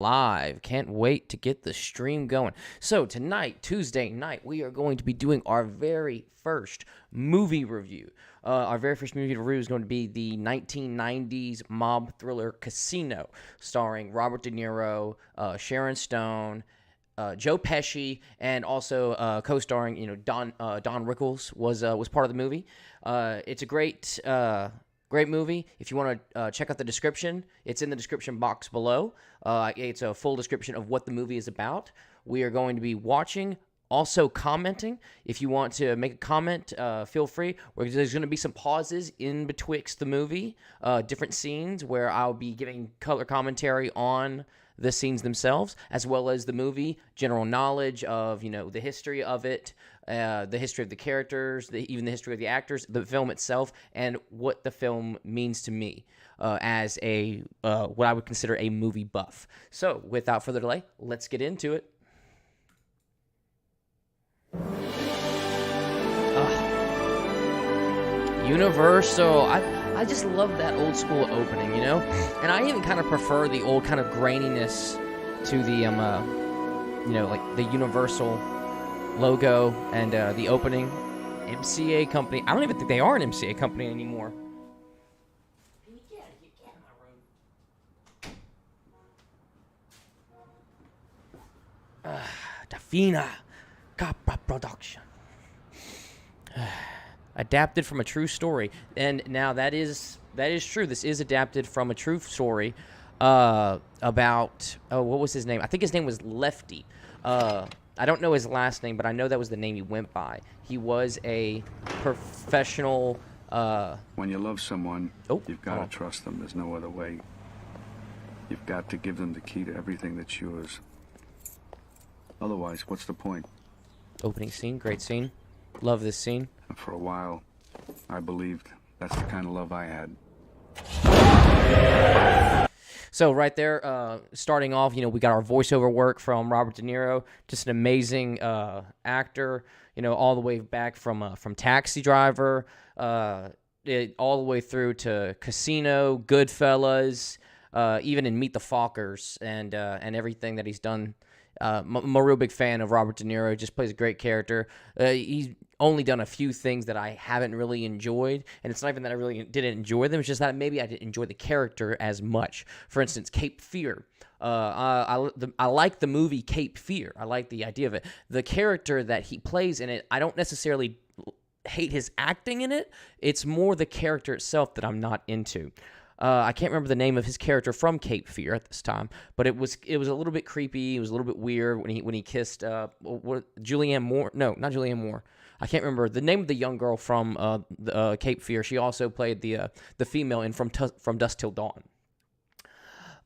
Live. Can't wait to get the stream going. So tonight, Tuesday night, we are going to be doing our very first movie review. Our very first movie review is going to be the 1990s mob thriller Casino, starring Robert De Niro, Sharon Stone, Joe Pesci, and also co-starring, Don Rickles was part of the movie. It's a great movie. If you want to check out the description, it's in the description box below. It's a full description of what the movie is about. We are going to be watching, also commenting. If you want to make a comment, feel free. There's going to be some pauses in betwixt the movie, different scenes where I'll be giving color commentary on the scenes themselves, as well as the movie, general knowledge of, the history of it, the history of the characters, even the history of the actors, the film itself, and what the film means to me as a what I would consider a movie buff. So, without further delay, let's get into it. Universal. I just love that old school opening, and I even kind of prefer the old kind of graininess to the like the Universal logo and the opening. MCA company. I don't even think they are an MCA company anymore. Can you get in my room? Dafina Capra Production. Adapted from a true story. And now that is true. This is adapted from a true story about, what was his name? I think his name was Lefty. I don't know his last name, but I know that was the name he went by. He was a professional... When you love someone, you've got to trust them. There's no other way. You've got to give them the key to everything that's yours. Otherwise, what's the point? Opening scene, great scene. Love this scene. And for a while, I believed that's the kind of love I had. So right there, starting off, we got our voiceover work from Robert De Niro, just an amazing actor, all the way back from Taxi Driver, all the way through to Casino, Goodfellas, even in Meet the Fockers, and everything that he's done. I'm a real big fan of Robert De Niro. Just plays a great character. He's only done a few things that I haven't really enjoyed, and it's not even that I really didn't enjoy them. It's just that maybe I didn't enjoy the character as much. For instance, Cape Fear. I like the movie Cape Fear. I like the idea of it. The character that he plays in it, I don't necessarily hate his acting in it. It's more the character itself that I'm not into. I can't remember the name of his character from Cape Fear at this time, but it was a little bit creepy. It was a little bit weird when he kissed Julianne Moore. No, not Julianne Moore. I can't remember the name of the young girl from Cape Fear. She also played the female in From Dusk Till Dawn.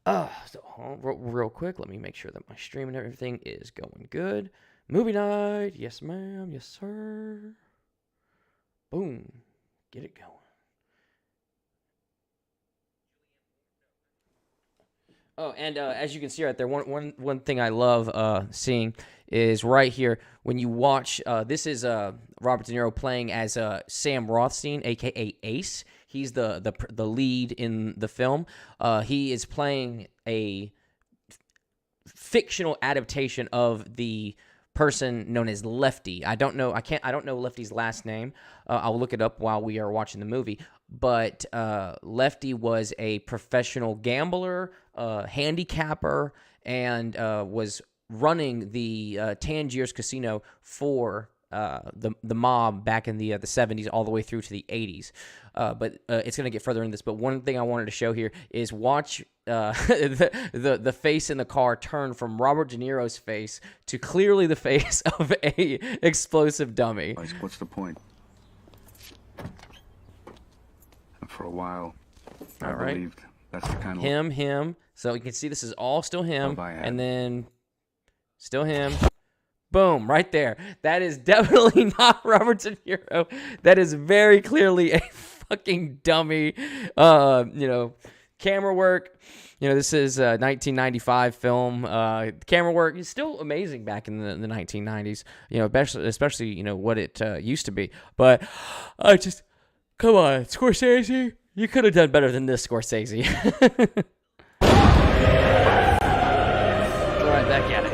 Real quick, let me make sure that my stream and everything is going good. Movie night, yes ma'am, yes sir. Boom, get it going. Oh, and as you can see right there, one thing I love seeing is right here when you watch. This is Robert De Niro playing as Sam Rothstein, aka Ace. He's the lead in the film. He is playing a fictional adaptation of the person known as Lefty. I don't know Lefty's last name. I'll look it up while we are watching the movie. But Lefty was a professional gambler, handicapper, and was running the Tangiers casino for the mob back in the 70s all the way through to the 80s. But it's going to get further into this. But one thing I wanted to show here is watch the face in the car turn from Robert De Niro's face to clearly the face of a explosive dummy. What's the point? For a while, I believed that's the kind of him. So you can see this is all still him, and then still him. Boom, right there. That is definitely not Robert De Niro. That is very clearly a fucking dummy. Camera work. This is a 1995 film. Camera work is still amazing back in the 1990s. Especially what it used to be. But I just. Come on, Scorsese. You could have done better than this, Scorsese. back at it.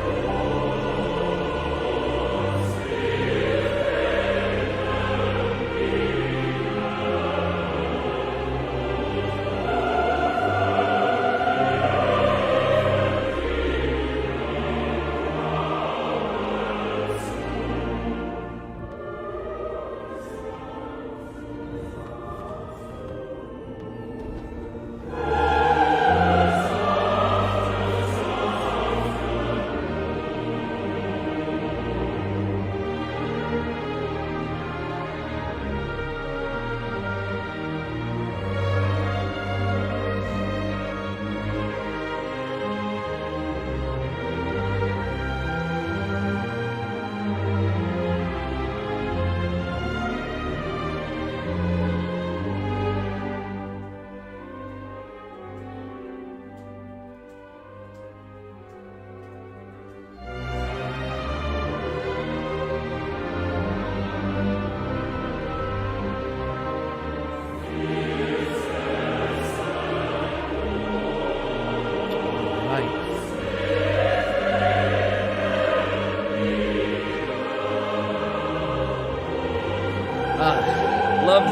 Love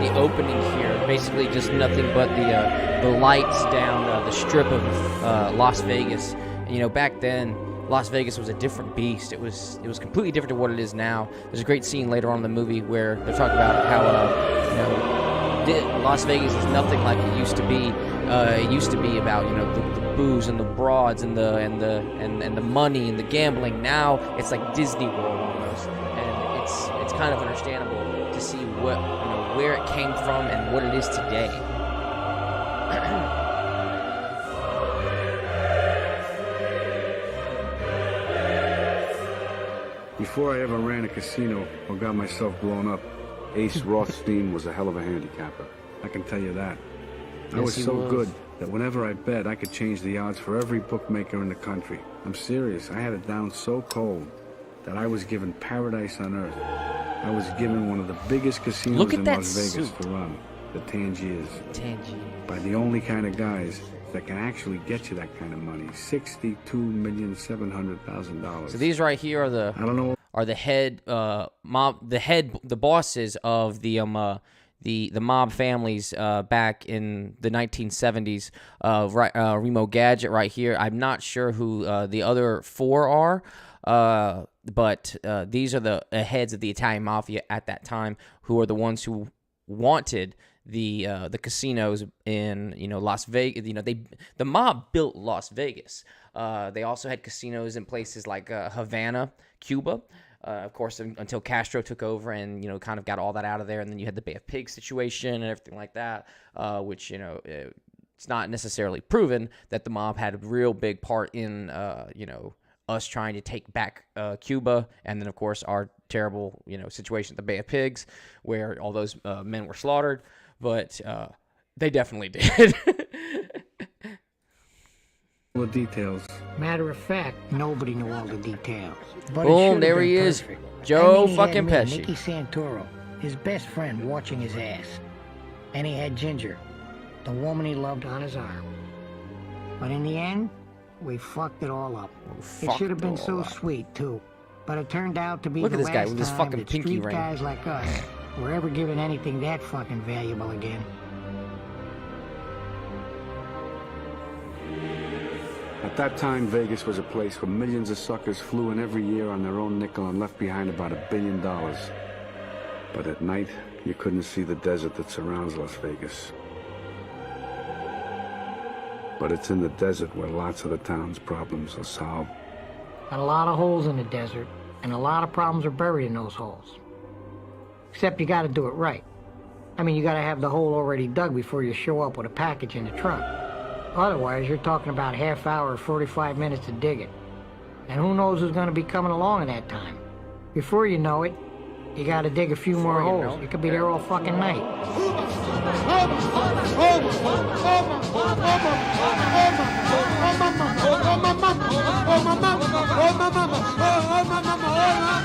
the opening here. Basically, just nothing but the lights down the strip of Las Vegas. And, you know, back then, Las Vegas was a different beast. It was completely different to what it is now. There's a great scene later on in the movie where they're talking about how Las Vegas is nothing like it used to be. It used to be about the booze and the broads and the money and the gambling. Now it's like Disney World almost, and it's kind of understandable to see what where it came from and what it is today. Before I ever ran a casino or got myself blown up, Ace Rothstein was a hell of a handicapper. I can tell you that. I was so good that whenever I bet, I could change the odds for every bookmaker in the country. I'm serious. I had it down so cold that I was given paradise on earth. I was given one of the biggest casinos in Las Vegas to run, the Tangiers. By the only kind of guys that can actually get you that kind of money. $62,700,000. So these right here are the the bosses of the mob families back in the 1970s. Remo Gadget right here. I'm not sure who the other four are, but these are the heads of the Italian mafia at that time, who are the ones who wanted the casinos in Las Vegas. The mob built Las Vegas. They also had casinos in places like Havana, Cuba. Of course, until Castro took over and kind of got all that out of there, and then you had the Bay of Pigs situation and everything like that, which it's not necessarily proven that the mob had a real big part in us trying to take back Cuba, and then of course our terrible situation at the Bay of Pigs where all those men were slaughtered, but they definitely did. The details. Matter of fact, nobody knew all the details. But boom, there he is. Joe fucking Pesci. Nicky Santoro, his best friend, watching his ass. And he had Ginger, the woman he loved, on his arm. But in the end, we fucked it all up. It should have been so sweet, too. But it turned out to be the last time that street guys like us were ever given anything that fucking valuable again. At that time, Vegas was a place where millions of suckers flew in every year on their own nickel and left behind about $1 billion. But at night, you couldn't see the desert that surrounds Las Vegas. But it's in the desert where lots of the town's problems are solved. A lot of holes in the desert, and a lot of problems are buried in those holes. Except you gotta do it right. I mean, you gotta have the hole already dug before you show up with a package in the truck. Otherwise, you're talking about a half hour or 45 minutes to dig it. And who knows who's going to be coming along in that time. Before you know it, you got to dig a few more holes. You could be there all fucking night. Look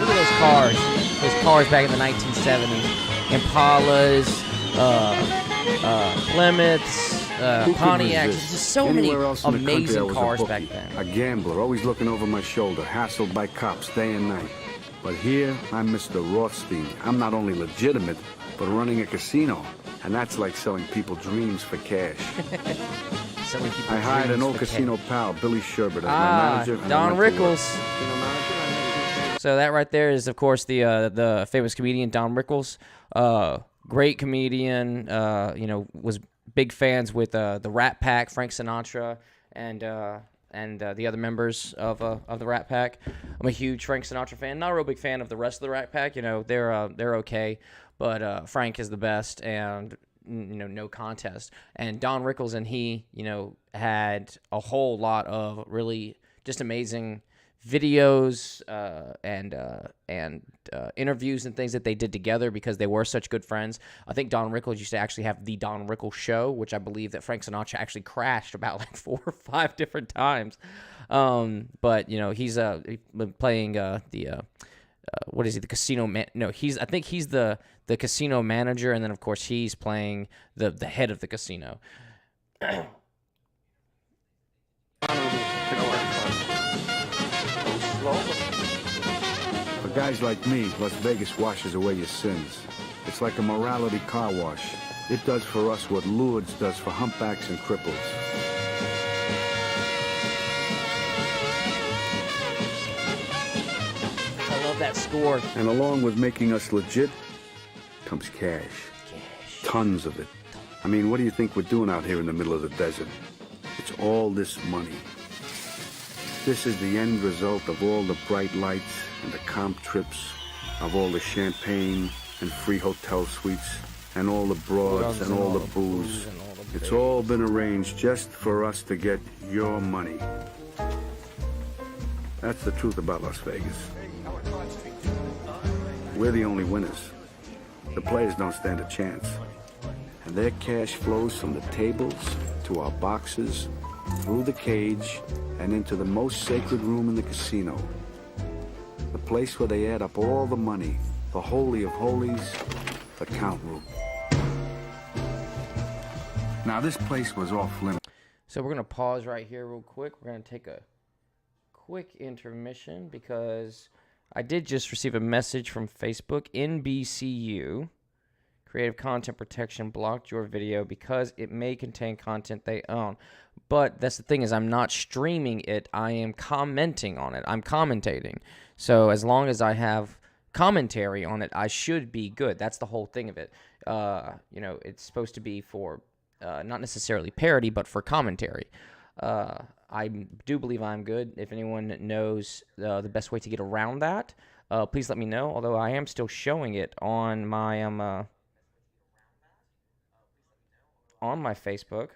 at those cars. Those cars back in the 1970s. Impalas, Plymouths, Who could Pontiacs. resist? Just so many Anywhere else in the country, I amazing was cars a back bookie, then. a gambler, always looking over my shoulder, hassled by cops day and night. But here, I'm Mr. Rothstein. I'm not only legitimate, but running a casino. And that's like selling people dreams for cash. Selling people I hired an dreams old for casino cash. pal, Billy Sherbert, as my manager. And Don I went to work. Rickles. So that right there is, of course, the famous comedian Don Rickles. Great comedian. Was big fans with the Rat Pack, Frank Sinatra, and the other members of the Rat Pack. I'm a huge Frank Sinatra fan. Not a real big fan of the rest of the Rat Pack. They're okay, but Frank is the best, and no contest. And Don Rickles and he, had a whole lot of really just amazing videos and interviews and things that they did together because they were such good friends. I think Don Rickles used to actually have the Don Rickles Show, which I believe that Frank Sinatra actually crashed about like 4 or 5 different times. But he's been playing what is he, the casino man? No, I think he's the casino manager, and then of course he's playing the head of the casino. For guys like me, Las Vegas washes away your sins. It's like a morality car wash. It does for us what Lourdes does for humpbacks and cripples. I love that score. And along with making us legit comes cash. Tons of it. I mean, what do you think we're doing out here in the middle of the desert? It's all this money. This is the end result of all the bright lights and the comp trips, of all the champagne and free hotel suites, and all the broads and all the booze. It's all been arranged just for us to get your money. That's the truth about Las Vegas. We're the only winners. The players don't stand a chance. And their cash flows from the tables to our boxes, through the cage, and into the most sacred room in the casino. The place where they add up all the money, the holy of holies, the count room. Now, this place was off limits. So we're going to pause right here real quick. We're going to take a quick intermission because I did just receive a message from Facebook. NBCU, Creative Content Protection, blocked your video because it may contain content they own. But that's the thing, is I'm not streaming it. I am commenting on it. I'm commentating. So as long as I have commentary on it, I should be good. That's the whole thing of it. It's supposed to be for not necessarily parody, but for commentary. I do believe I'm good. If anyone knows the best way to get around that, please let me know. Although I am still showing it on my Facebook.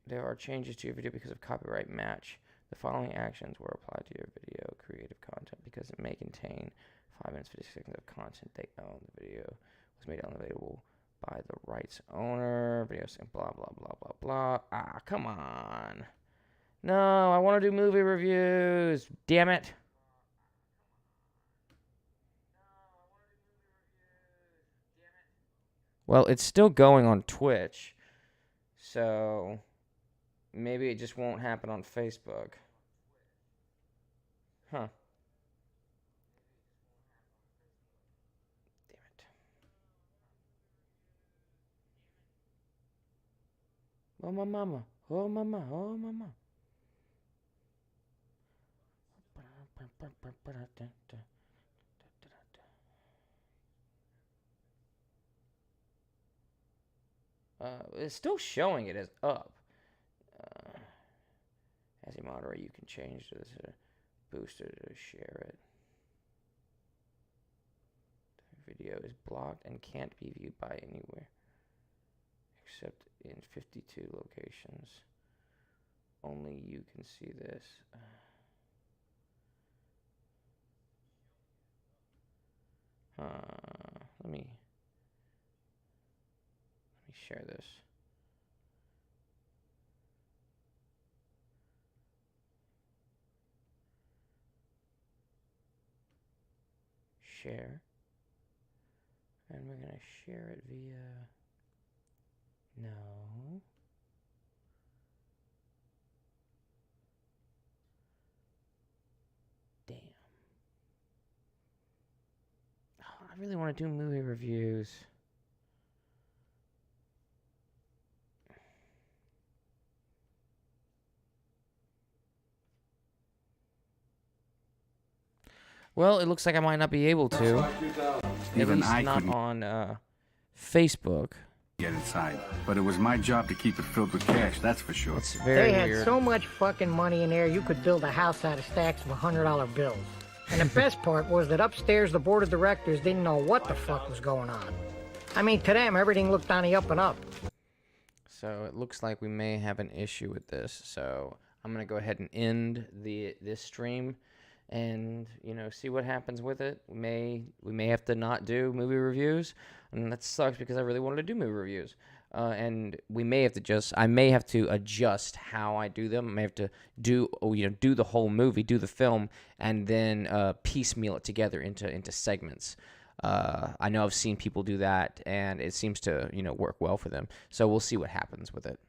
There are changes to your video because of copyright match. The following actions were applied to your video creative content because it may contain 5 minutes 50 seconds of content they own. The video was made unavailable by the rights owner. Video saying blah blah blah blah blah. Ah, come on. No, I want to do movie reviews. Damn it. Well, it's still going on Twitch, so maybe it just won't happen on Facebook. Huh. Damn it. Oh, my mama. Oh, mama. Oh, mama. It's still showing it as up. As a moderator, you can change this booster to share it. The video is blocked and can't be viewed by anywhere except in 52 locations. Only you can see this. Let me share this. share. And we're going to share it via... No. Damn. Oh, I really want to do movie reviews. Well, it looks like I might not be able to. At Even least I not couldn't on Facebook. get inside. But it was my job to keep it filled with cash, that's for sure. It's very They had weird. so much fucking money in there, you could build a house out of stacks of $100 bills. And the best part was that upstairs, the board of directors didn't know what the fuck was going on. I mean, to them, everything looked on the up and up. So it looks like we may have an issue with this. So I'm gonna go ahead and end this stream, and see what happens with it. We may have to not do movie reviews, and that sucks because I really wanted to do movie reviews. And we may have to I may have to adjust how I do them. I may have to do the whole movie, do the film, and then piecemeal it together into segments. I know I've seen people do that, and it seems to work well for them. So we'll see what happens with it.